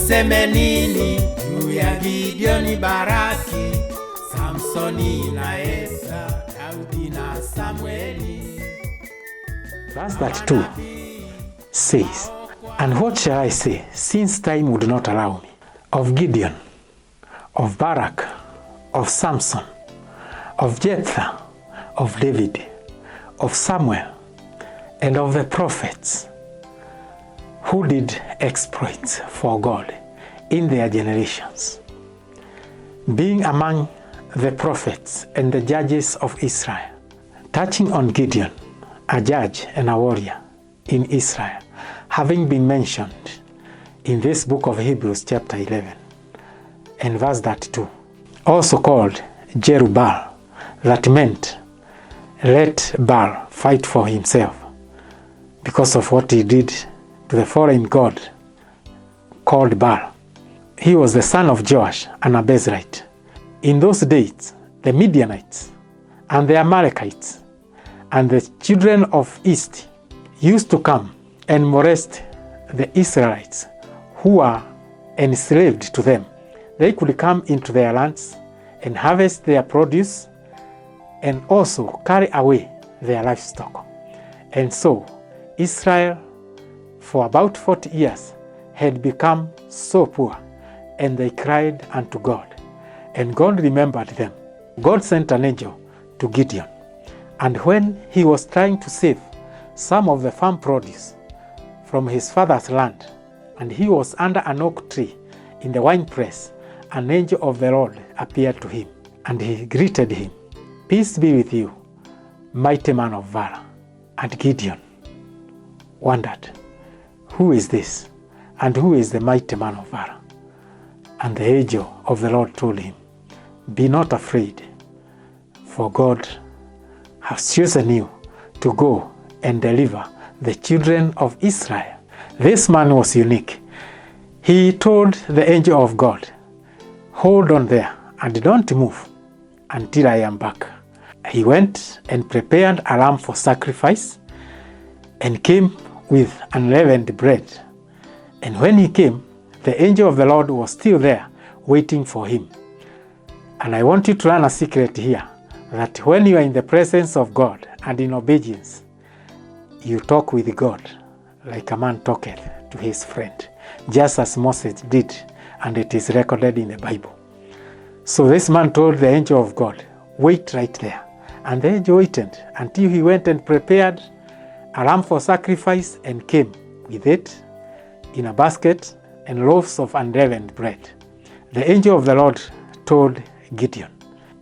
Niseme nini juu ya Gideoni, Baraki, Samsoni na Esta, Daudi na Samueli? Verse 32 says, "And what shall I say, since time would not allow me, of Gideon, of Barak, of Samson, of Jephthah, of David, of Samuel, and of the prophets, who did exploits for God in their generations, being among the prophets and the judges of Israel, touching on Gideon, a judge and a warrior in Israel, having been mentioned in this book of Hebrews chapter 11 and verse 32, also called Jerubbaal, that meant let Baal fight for himself, because of what he did to the foreign god called Baal. He was the son of Joash, an Abezrite. In those days, the Midianites and the Amalekites and the children of East used to come and molest the Israelites who were enslaved to them. They could come into their lands and harvest their produce and also carry away their livestock. And so Israel, for about 40 years, had become so poor, and they cried unto God, and God remembered them. God sent an angel to Gideon, and when he was trying to save some of the farm produce from his father's land, and he was under an oak tree in the winepress, an angel of the Lord appeared to him, and he greeted him, "Peace be with you, mighty man of valor." And Gideon wondered, who is this? And who is the mighty man of valor? And the angel of the Lord told him, "Be not afraid, for God has chosen you to go and deliver the children of Israel." This man was unique. He told the angel of God, "Hold on there and don't move until I am back." He went and prepared a lamb for sacrifice and came with unleavened bread. And when he came, the angel of the Lord was still there waiting for him. And I want you to learn a secret here, that when you are in the presence of God and in obedience, you talk with God like a man talketh to his friend, just as Moses did, and it is recorded in the Bible. So this man told the angel of God, "Wait right there." And the angel waited until he went and prepared a lamb for sacrifice and came with it in a basket and loaves of unleavened bread. The angel of the Lord told Gideon,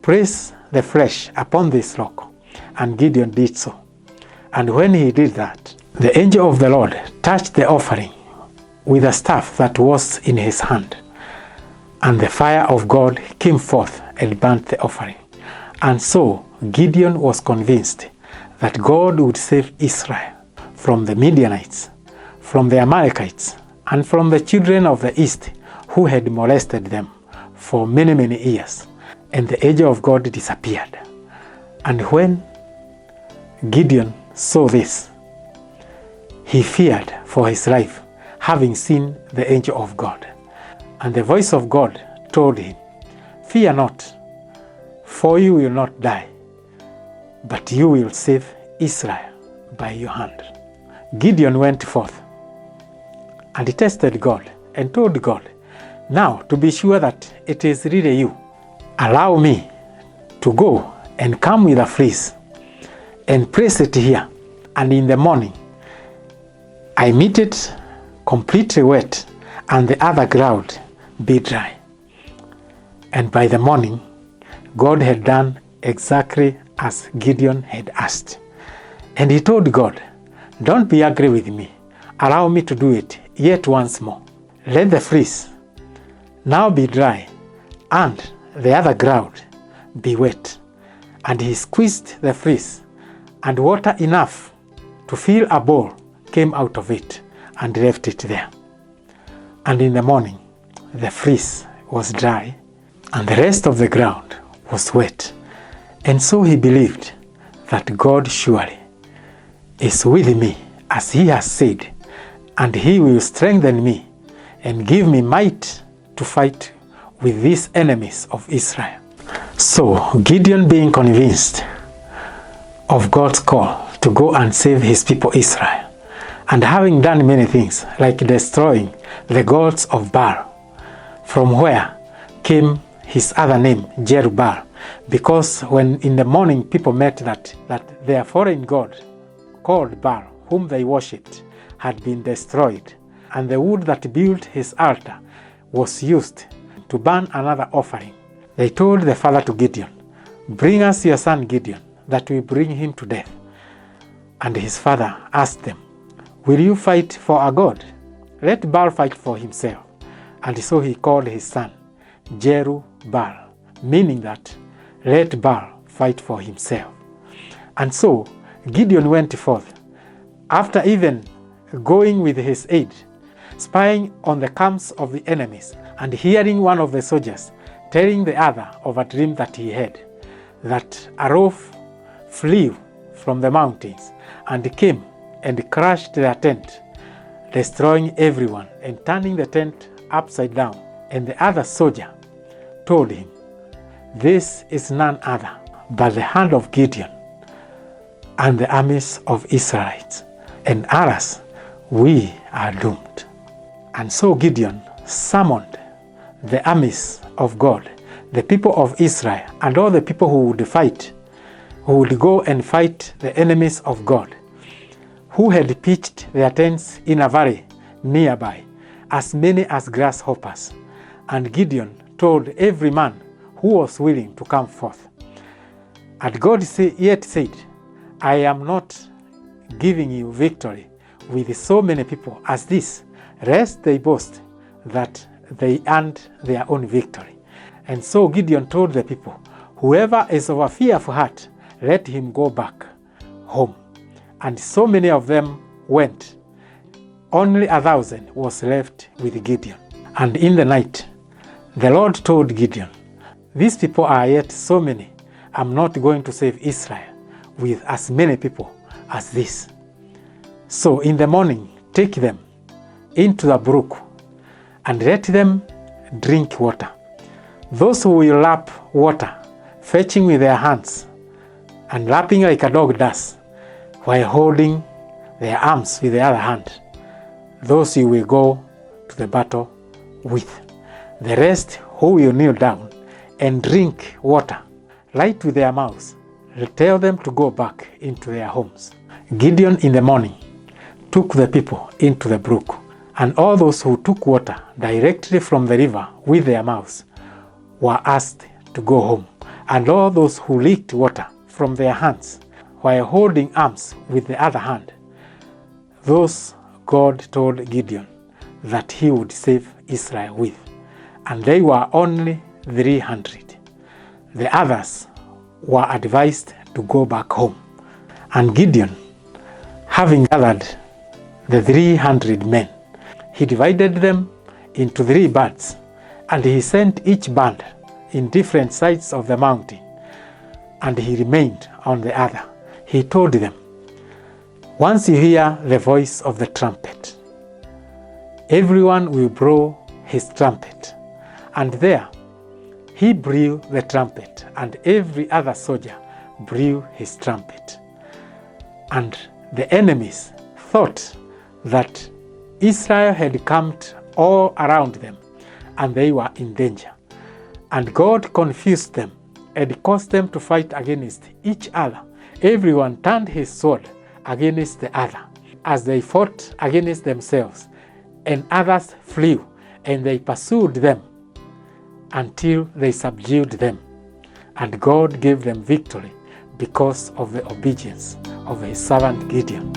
"Place the flesh upon this rock." And Gideon did so. And when he did that, the angel of the Lord touched the offering with a staff that was in his hand. And the fire of God came forth and burnt the offering. And so Gideon was convinced that God would save Israel from the Midianites, from the Amalekites, and from the children of the East who had molested them for many, many years. And the angel of God disappeared. And when Gideon saw this, he feared for his life, having seen the angel of God. And the voice of God told him, "Fear not, for you will not die, but you will save Israel by your hand." Gideon went forth and he tested God and told God, "Now, to be sure that it is really you, allow me to go and come with a fleece and place it here, and in the morning I meet it completely wet and the other ground be dry." And by the morning, God had done exactly as Gideon had asked. And he told God, "Don't be angry with me. Allow me to do it yet once more. Let the fleece now be dry and the other ground be wet." And he squeezed the fleece, and water enough to fill a bowl came out of it, and left it there. And in the morning, the fleece was dry, and the rest of the ground was wet. And so he believed that God surely is with me, as he has said, and he will strengthen me and give me might to fight with these enemies of Israel. So Gideon, being convinced of God's call to go and save his people Israel, and having done many things like destroying the gods of Baal, from where came his other name, Jerubbaal, because when in the morning people met that their foreign god called Baal, whom they worshipped, had been destroyed, and the wood that built his altar was used to burn another offering. They told the father to Gideon, "Bring us your son Gideon, that we bring him to death." And his father asked them, "Will you fight for a god? Let Baal fight for himself." And so he called his son Jerubbaal, meaning that let Baal fight for himself. And so Gideon went forth, after even going with his aid, spying on the camps of the enemies, and hearing one of the soldiers telling the other of a dream that he had, that a rope flew from the mountains and came and crushed their tent, destroying everyone and turning the tent upside down. And the other soldier told him, "This is none other but the hand of Gideon and the armies of Israelites, and ours, we are doomed." And so Gideon summoned the armies of God, the people of Israel, and all the people who would go and fight the enemies of God, who had pitched their tents in a valley nearby, as many as grasshoppers. And Gideon told every man who was willing to come forth. And God yet said, "I am not giving you victory with so many people as this, lest they boast that they earned their own victory." And so Gideon told the people, "Whoever is of a fearful heart, let him go back home." And so many of them went. Only 1,000 was left with Gideon. And in the night, the Lord told Gideon, "These people are yet so many. I'm not going to save Israel with as many people as this. So in the morning, take them into the brook and let them drink water. Those who will lap water, fetching with their hands and lapping like a dog does, while holding their arms with the other hand, those you will go to the battle with. The rest who will kneel down and drink water, light with their mouths, tell them to go back into their homes." Gideon in the morning took the people into the brook, and all those who took water directly from the river with their mouths were asked to go home, and all those who licked water from their hands while holding arms with the other hand, those God told Gideon that he would save Israel with, and they were only 300. The others were advised to go back home. And Gideon, having gathered the 300 men, he divided them into 3 bands, and he sent each band in different sides of the mountain, and he remained on the other. He told them, "Once you hear the voice of the trumpet, everyone will blow his trumpet." And there he blew the trumpet, and every other soldier blew his trumpet. And the enemies thought that Israel had camped all around them, and they were in danger. And God confused them and caused them to fight against each other. Everyone turned his sword against the other, as they fought against themselves, and others flew, and they pursued them until they subdued them. And God gave them victory because of the obedience of his servant Gideon.